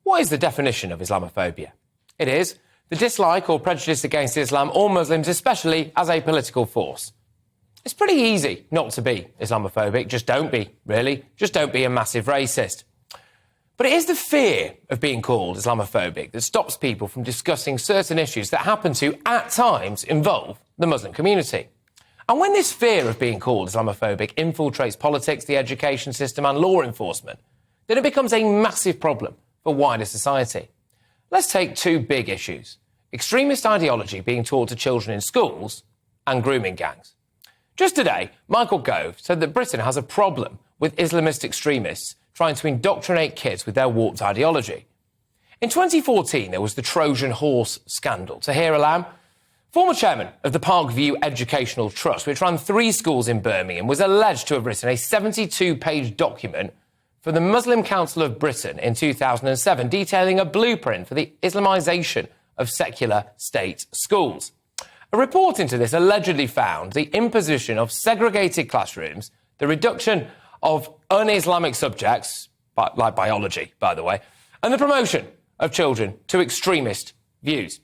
What is the definition of Islamophobia? It is the dislike or prejudice against Islam or Muslims, especially as a political force. It's pretty easy not to be Islamophobic. Just don't be, really. Just don't be a massive racist. But it is the fear of being called Islamophobic that stops people from discussing certain issues that happen to, at times, involve the Muslim community. And when this fear of being called Islamophobic infiltrates politics, the education system and law enforcement, then it becomes a massive problem for wider society. Let's take two big issues: extremist ideology being taught to children in schools and grooming gangs. Just today, Michael Gove said that Britain has a problem with Islamist extremists trying to indoctrinate kids with their warped ideology. In 2014, there was the Trojan horse scandal. Tahir Alam, former chairman of the Parkview Educational Trust, which ran 3 schools in Birmingham, was alleged to have written a 72-page document for the Muslim Council of Britain in 2007, detailing a blueprint for the Islamisation of secular state schools. A report into this allegedly found the imposition of segregated classrooms, the reduction of un-Islamic subjects, like biology, by the way, and the promotion of children to extremist views.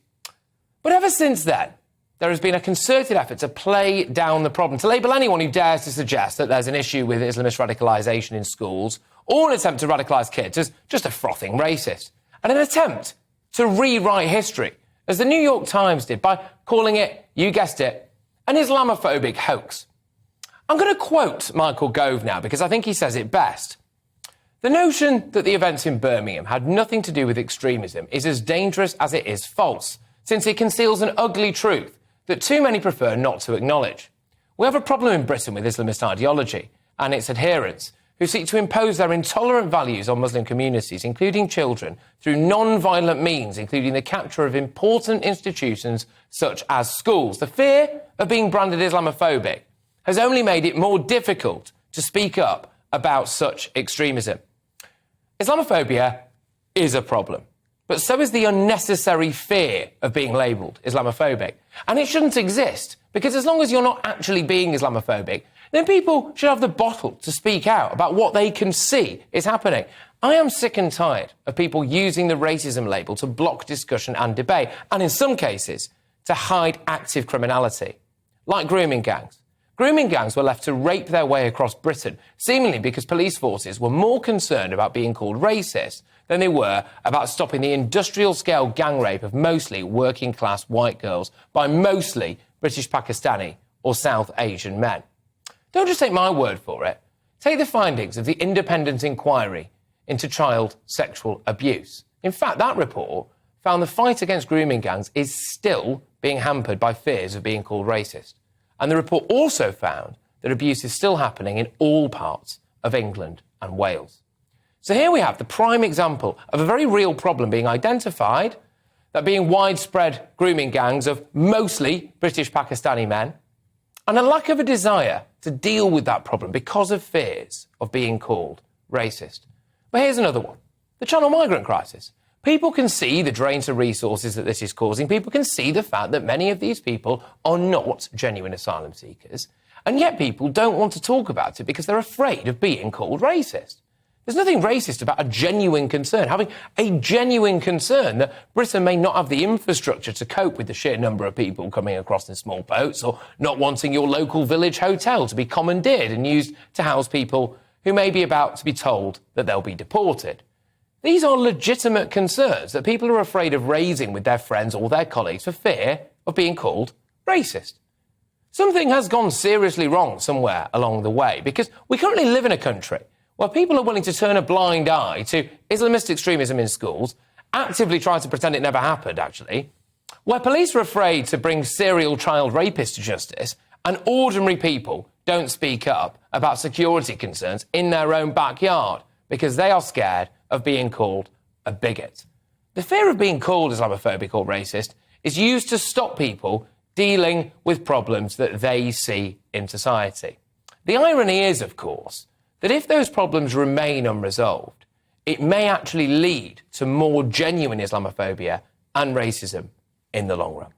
But ever since then, there has been a concerted effort to play down the problem, to label anyone who dares to suggest that there's an issue with Islamist radicalisation in schools or an attempt to radicalise kids as just a frothing racist, and an attempt to rewrite history, as the New York Times did by calling it, you guessed it, an Islamophobic hoax. I'm going to quote Michael Gove now because I think he says it best. The notion that the events in Birmingham had nothing to do with extremism is as dangerous as it is false, since it conceals an ugly truth that too many prefer not to acknowledge. We have a problem in Britain with Islamist ideology and its adherents, who seek to impose their intolerant values on Muslim communities, including children, through non-violent means, including the capture of important institutions such as schools. The fear of being branded Islamophobic has only made it more difficult to speak up about such extremism. Islamophobia is a problem, but so is the unnecessary fear of being labelled Islamophobic. And it shouldn't exist, because as long as you're not actually being Islamophobic, then people should have the bottle to speak out about what they can see is happening. I am sick and tired of people using the racism label to block discussion and debate, and in some cases, to hide active criminality, like grooming gangs. Grooming gangs were left to rape their way across Britain, seemingly because police forces were more concerned about being called racist than they were about stopping the industrial-scale gang rape of mostly working-class white girls by mostly British Pakistani or South Asian men. Don't just take my word for it. Take the findings of the independent inquiry into child sexual abuse. In fact, that report found the fight against grooming gangs is still being hampered by fears of being called racist. And the report also found that abuse is still happening in all parts of England and Wales. So here we have the prime example of a very real problem being identified, that being widespread grooming gangs of mostly British Pakistani men, and a lack of a desire to deal with that problem because of fears of being called racist. But here's another one: the Channel migrant crisis. People can see the drain to resources that this is causing. People can see the fact that many of these people are not genuine asylum seekers, and yet people don't want to talk about it because they're afraid of being called racist. There's nothing racist about a genuine concern, having a genuine concern that Britain may not have the infrastructure to cope with the sheer number of people coming across in small boats, or not wanting your local village hotel to be commandeered and used to house people who may be about to be told that they'll be deported. These are legitimate concerns that people are afraid of raising with their friends or their colleagues for fear of being called racist. Something has gone seriously wrong somewhere along the way, because we currently live in a country where people are willing to turn a blind eye to Islamist extremism in schools, actively try to pretend it never happened, actually, where police are afraid to bring serial child rapists to justice, and ordinary people don't speak up about security concerns in their own backyard because they are scared of being called a bigot. The fear of being called Islamophobic or racist is used to stop people dealing with problems that they see in society. The irony is, of course, that if those problems remain unresolved, it may actually lead to more genuine Islamophobia and racism in the long run.